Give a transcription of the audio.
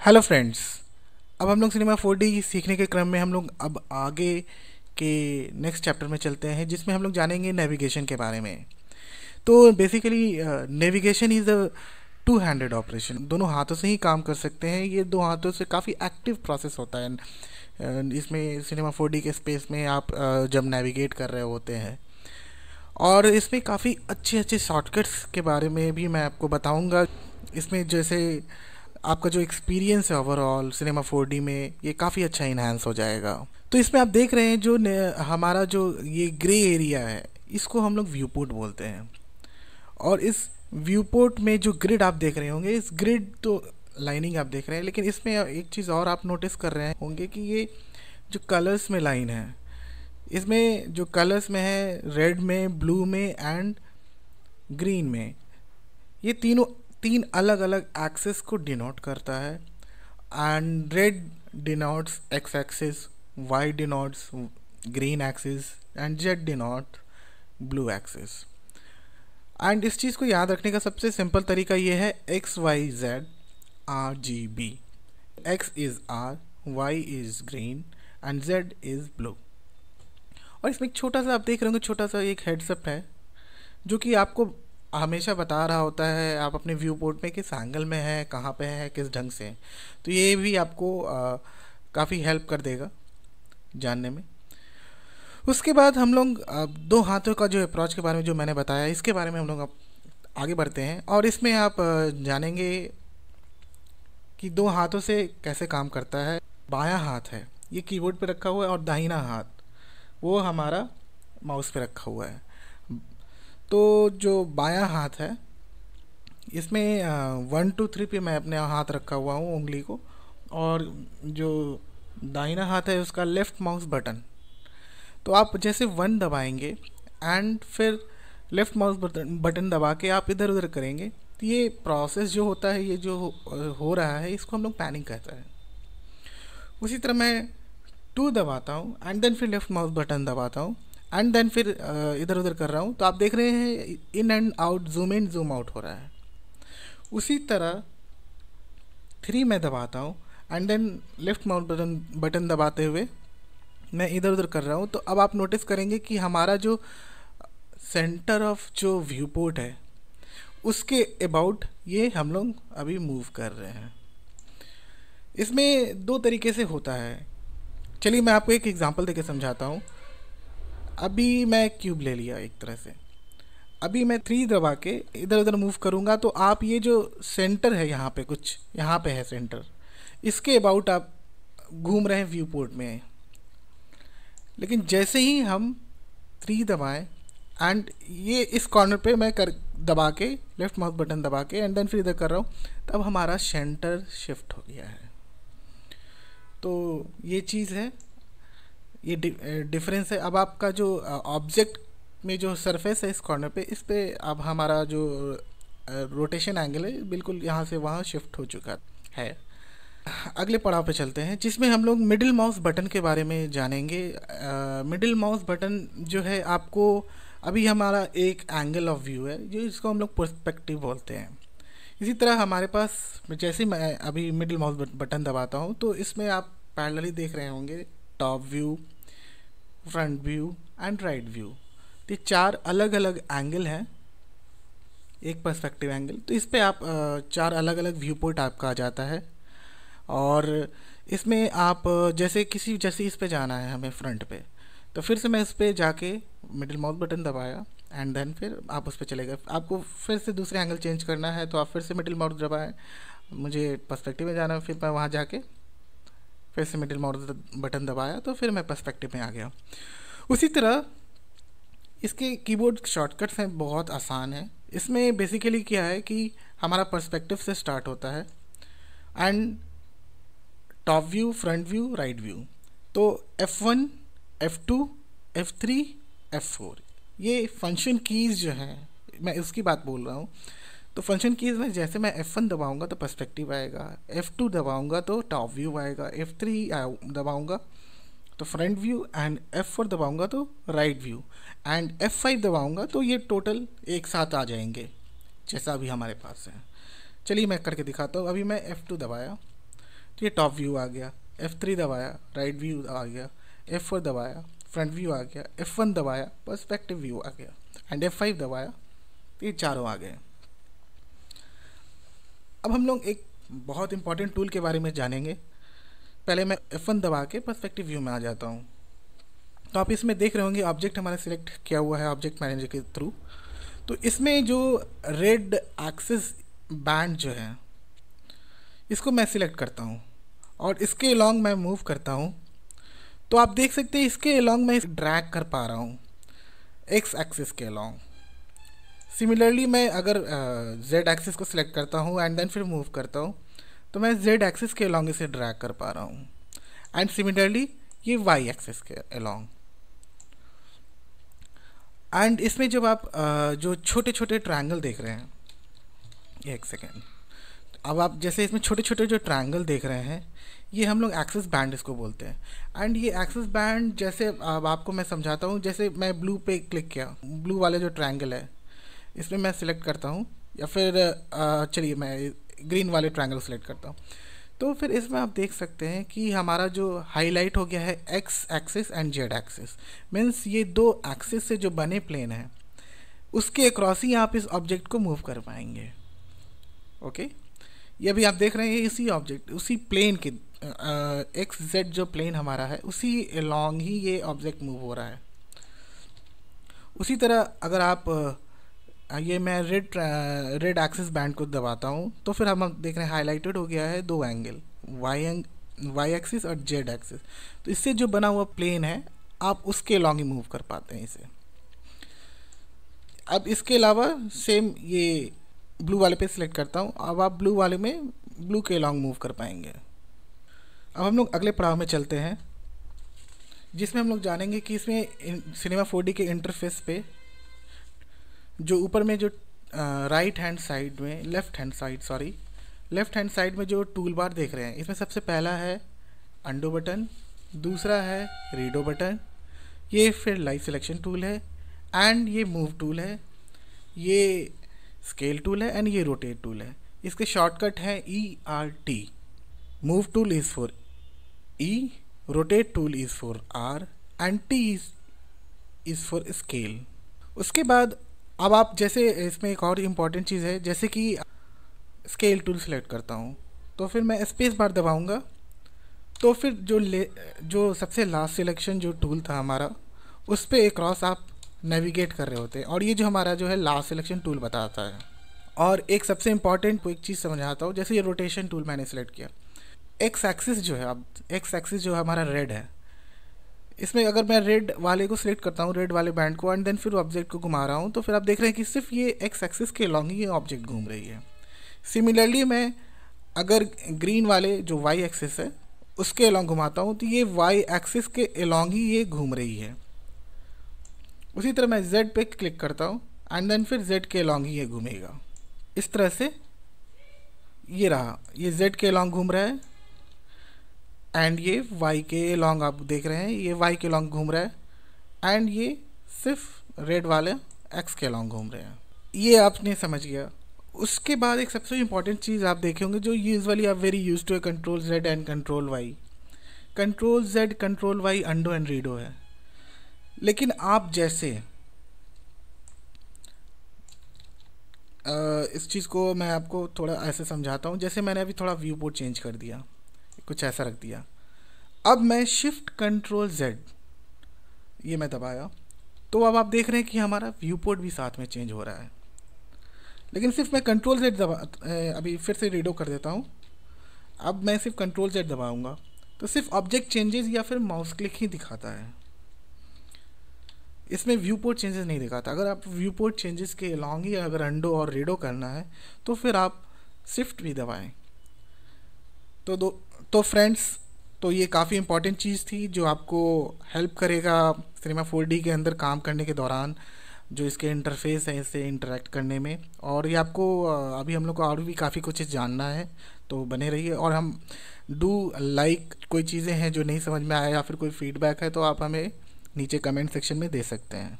Hello friends. अब हम लोग सिनेमा 4D सीखने के क्रम में हम लोग अब आगे के नेक्स्ट चैप्टर में चलते हैं, जिसमें हम लोग जानेंगे नेविगेशन के बारे में। तो basically navigation is a two handed operation. दोनों हाथों से ही काम कर सकते हैं। ये दो हाथों से काफ़ी एक्टिव प्रोसेस होता है। इसमें सिनेमा 4D के स्पेस में आप जब नेविगेट कर रहे होते हैं, और इसमें काफ़ी अच्छे अच्छे शॉर्टकट्स के बारे में भी मैं आपको बताऊंगा। इसमें जैसे आपका जो एक्सपीरियंस है ओवरऑल सिनेमा 4D में, ये काफ़ी अच्छा इन्हांस हो जाएगा। तो इसमें आप देख रहे हैं जो हमारा जो ये ग्रे एरिया है, इसको हम लोग व्यू पोर्ट बोलते हैं। और इस व्यू पोर्ट में जो ग्रिड आप देख रहे होंगे, इस ग्रिड तो लाइनिंग आप देख रहे हैं, लेकिन इसमें एक चीज़ और आप नोटिस कर रहे होंगे कि ये जो कलर्स में लाइन है, इसमें जो कलर्स में है, रेड में, ब्लू में एंड ग्रीन में, ये तीन अलग अलग एक्सिस को डिनोट करता है। And red denotes X axis, Y denotes green axis and Z denote blue axis. And इस चीज़ को याद रखने का सबसे सिंपल तरीका ये है X Y Z R G B. X is R, Y is green and Z is blue. और इसमें एक छोटा सा आप देख रहे होंगे, छोटा सा एक हेड्सअप है जो कि आपको हमेशा बता रहा होता है आप अपने व्यू पोर्ट में किस एंगल में है, कहाँ पे है, किस ढंग से। तो ये भी आपको काफ़ी हेल्प कर देगा जानने में। उसके बाद हम लोग दो हाथों का जो अप्रोच के बारे में जो मैंने बताया, इसके बारे में हम लोग अब आगे बढ़ते हैं। और इसमें आप जानेंगे कि दो हाथों से कैसे काम करता है। बायां हाथ है ये कीबोर्ड पे रखा हुआ है, और दाहिना हाथ वो हमारा माउस पे रखा हुआ है। तो जो बायां हाथ है, इसमें 1 2 3 पे मैं अपने हाथ रखा हुआ हूँ, उंगली को। और जो दाहिना हाथ है उसका लेफ़्ट माउस बटन, तो आप जैसे 1 दबाएंगे एंड फिर लेफ़्ट माउस बटन दबा के आप इधर उधर करेंगे, तो ये प्रोसेस जो होता है, ये जो हो रहा है, इसको हम लोग पैनिंग कहते हैं। उसी तरह मैं 2 दबाता हूँ एंड देन फिर लेफ़्ट माउस बटन दबाता हूँ एंड देन फिर इधर उधर कर रहा हूँ, तो आप देख रहे हैं in and out, zoom in zoom out हो रहा है। उसी तरह 3 में दबाता हूँ and then left mouse button दबाते हुए मैं इधर उधर कर रहा हूँ। तो अब आप नोटिस करेंगे कि हमारा जो सेंटर ऑफ जो व्यू पोर्ट है, उसके अबाउट ये हम लोग अभी मूव कर रहे हैं। इसमें दो तरीके से होता है। चलिए मैं आपको एक एग्जांपल देके समझाता हूँ। अभी मैं क्यूब ले लिया एक तरह से। अभी मैं 3 दबा के इधर उधर मूव करूँगा, तो आप ये जो सेंटर है, यहाँ पे कुछ यहाँ पे है सेंटर, इसके अबाउट आप घूम रहे हैं व्यू पोर्ट में। लेकिन जैसे ही हम 3 दबाएं एंड ये इस कॉर्नर पे मैं कर दबा के लेफ़्ट माउस बटन दबा के एंड देन फिर इधर कर रहा हूँ, तब हमारा सेंटर शिफ्ट हो गया है। तो ये चीज़ है, ये डिफरेंस है। अब आपका जो ऑब्जेक्ट में जो सरफेस है इस कॉर्नर पे, इस पे अब हमारा जो रोटेशन एंगल है बिल्कुल यहाँ से वहाँ शिफ्ट हो चुका है। अगले पड़ाव पे चलते हैं, जिसमें हम लोग मिडिल माउस बटन के बारे में जानेंगे। मिडिल माउस बटन जो है, आपको अभी हमारा एक एंगल ऑफ व्यू है, जो इसको हम लोग पर्सपेक्टिव बोलते हैं। इसी तरह हमारे पास जैसे मैं अभी मिडिल माउस बटन दबाता हूँ, तो इसमें आप पैरेलली देख रहे होंगे top view, front view and right view. तो ये 4 अलग अलग एंगल हैं, एक पर्सपेक्टिव एंगल। तो इस पे आप 4 अलग अलग व्यू पॉइंट आपका आ जाता है। और इसमें आप जैसे इस पे जाना है हमें फ्रंट पे, तो फिर से मैं इस पे जाके मिडिल माउस बटन दबाया एंड देन फिर आप उस पे चले गए। आपको फिर से दूसरे एंगल चेंज करना है, तो आप फिर से मिडिल माउस दबाएं। मुझे पर्सपेक्टिव में जाना है, फिर मैं वहाँ जाके फिर से मिडिल माउस बटन दबाया, तो फिर मैं पर्सपेक्टिव में आ गया। उसी तरह इसके कीबोर्ड शॉर्टकट्स हैं, बहुत आसान है। इसमें बेसिकली क्या है कि हमारा पर्सपेक्टिव से स्टार्ट होता है and top view, front view, right view. तो F1, F2, F3, F4 ये फंक्शन कीज़ जो हैं, मैं उसकी बात बोल रहा हूँ। तो फंक्शन कीज़ में जैसे मैं F1 दबाऊंगा तो पर्सपेक्टिव आएगा, F2 दबाऊंगा तो टॉप व्यू आएगा, F3 दबाऊंगा तो फ्रंट व्यू एंड F4 दबाऊंगा तो राइट व्यू एंड F5 दबाऊंगा तो ये टोटल एक साथ आ जाएंगे, जैसा अभी हमारे पास है। चलिए मैं करके दिखाता हूँ। अभी मैं F2 दबाया तो ये टॉप व्यू आ गया। F3 दबाया, राइट व्यू आ गया। F4 दबाया, फ्रंट व्यू आ गया। F1 दबाया, पर्सपेक्टिव व्यू आ गया। एंड F5 दबाया, तो ये चारों आ गए। अब हम लोग एक बहुत इंपॉर्टेंट टूल के बारे में जानेंगे। पहले मैं F1 दबा के पर्सपेक्टिव व्यू में आ जाता हूँ। तो आप इसमें देख रहे होंगे ऑब्जेक्ट हमारा सिलेक्ट किया हुआ है ऑब्जेक्ट मैनेजर के थ्रू। तो इसमें जो रेड एक्सिस बैंड जो है इसको मैं सिलेक्ट करता हूँ और इसके अलॉन्ग मैं मूव करता हूँ। तो आप देख सकते हैं इसके अलॉन्ग मैं ड्रैग कर पा रहा हूँ एक्स एक्सिस के अलॉन्ग। सिमिलरली मैं अगर जेड एक्सिस को सिलेक्ट करता हूँ एंड देन फिर मूव करता हूँ तो मैं जेड एक्सिस के अलॉन्ग इसे ड्रैग कर पा रहा हूँ। एंड सिमिलरली ये वाई एक्सिस के अलॉन्ग। एंड इसमें जब आप जो छोटे छोटे ट्रायंगल देख रहे हैं, एक सेकेंड, अब आप जैसे इसमें छोटे छोटे जो ट्रायंगल देख रहे हैं ये हम लोग एक्सिस बैंड इसको बोलते हैं। एंड ये एक्सिस बैंड जैसे अब आपको मैं समझाता हूँ। जैसे मैं ब्लू पे क्लिक किया, ब्लू वाले जो ट्रायंगल है इसमें मैं सिलेक्ट करता हूँ, या फिर चलिए मैं ग्रीन वाले ट्रायंगल सेलेक्ट करता हूँ। तो फिर इसमें आप देख सकते हैं कि हमारा जो हाईलाइट हो गया है x axis and Z axis, means ये दो एक्सिस से जो बने प्लेन है उसके अक्रॉस ही आप इस ऑब्जेक्ट को मूव कर पाएंगे। ओके, ये भी आप देख रहे हैं इसी ऑब्जेक्ट उसी प्लेन के एक्स जेड जो प्लेन हमारा है उसी अलॉन्ग ही ये ऑब्जेक्ट मूव हो रहा है। उसी तरह अगर आप ये मैं रेड एक्सिस बैंड को दबाता हूँ तो फिर हम देख रहे हैं हाईलाइटेड हो गया है दो एंगल, वाई एक्सिस और जेड एक्सिस। तो इससे जो बना हुआ प्लेन है आप उसके अलॉन्ग ही मूव कर पाते हैं इसे। अब इसके अलावा सेम ये ब्लू वाले पे सिलेक्ट करता हूँ। अब आप ब्लू वाले में ब्लू के अलॉन्ग मूव कर पाएंगे। अब हम लोग अगले पड़ाव में चलते हैं जिसमें हम लोग जानेंगे कि इसमें सिनेमा 4D के इंटरफेस पे जो ऊपर में जो लेफ्ट हैंड साइड में जो टूल बार देख रहे हैं इसमें सबसे पहला है अंडो बटन, दूसरा है रीडो बटन, ये फिर लाइव सिलेक्शन टूल है, एंड ये मूव टूल है, ये स्केल टूल है, एंड ये रोटेट टूल है। इसके शॉर्टकट है ERT। Move tool is for E, rotate tool is for R and T is for scale. उसके बाद अब आप जैसे इसमें एक और इम्पॉर्टेंट चीज़ है, जैसे कि स्केल टूल सेलेक्ट करता हूँ तो फिर मैं स्पेस बार दबाऊँगा तो फिर जो सबसे लास्ट सिलेक्शन जो टूल था हमारा उस पर एक क्रॉस आप नेविगेट कर रहे होते हैं और ये जो हमारा जो है लास्ट सिलेक्शन टूल बताता है। और एक सबसे इम्पॉर्टेंट एक चीज़ समझाता हूँ, जैसे ये रोटेशन टूल मैंने सेलेक्ट किया, एक्स एक्सिस जो है, अब एक्स एक्सिस जो हमारा रेड है, इसमें अगर मैं रेड वाले को सिलेक्ट करता हूँ, रेड वाले बैंड को, एंड देन फिर ऑब्जेक्ट को घुमा रहा हूँ तो फिर आप देख रहे हैं कि सिर्फ ये एक्स एक्सिस के अलॉन्ग ही ये ऑब्जेक्ट घूम रही है। सिमिलरली मैं अगर ग्रीन वाले जो वाई एक्सिस है उसके अलॉन्ग घुमाता हूँ तो ये वाई एक्सिस के अलॉन्ग ही ये घूम रही है। उसी तरह मैं Z पे क्लिक करता हूँ एंड देन फिर Z के अलॉन्ग ही ये घूमेगा। इस तरह से ये रहा, ये Z के अलॉन्ग घूम रहा है एंड ये Y के अलॉन्ग आप देख रहे हैं, ये Y के अलॉन्ग घूम रहा है एंड ये सिर्फ रेड वाले X के अलॉन्ग घूम रहे हैं। ये आपने समझ गया। उसके बाद एक सबसे इम्पॉर्टेंट चीज़ आप देखे होंगे जो यूजुअली आप वेरी यूज टू है, control Z and control Y। Control Z control Y undo and redo है, लेकिन आप जैसे इस चीज़ को मैं आपको थोड़ा ऐसे समझाता हूँ। जैसे मैंने अभी थोड़ा व्यू पोर्ट चेंज कर दिया, कुछ ऐसा रख दिया। अब मैं शिफ्ट कंट्रोल Z ये मैं दबाया तो अब आप देख रहे हैं कि हमारा व्यू पोर्ट भी साथ में चेंज हो रहा है। लेकिन सिर्फ मैं कंट्रोल Z अभी फिर से रीडो कर देता हूँ। अब मैं सिर्फ कंट्रोल Z दबाऊँगा तो सिर्फ ऑब्जेक्ट चेंजेस या फिर माउस क्लिक ही दिखाता है, इसमें व्यू पोर्ट चेंजेस नहीं दिखाता। अगर आप व्यू पोर्ट चेंजेस के अलॉन्ग ही अगर अंडो और रीडो करना है तो फिर आप शिफ्ट भी दबाएं। तो फ्रेंड्स, तो ये काफ़ी इंपॉर्टेंट चीज़ थी जो आपको हेल्प करेगा सिनेमा 4D के अंदर काम करने के दौरान, जो इसके इंटरफेस है इससे इंटरेक्ट करने में। और ये आपको अभी हम लोग को और भी काफ़ी कुछ जानना है, तो बने रहिए। और हम डू लाइक कोई चीज़ें हैं जो नहीं समझ में आया या फिर कोई फीडबैक है तो आप हमें नीचे कमेंट सेक्शन में दे सकते हैं।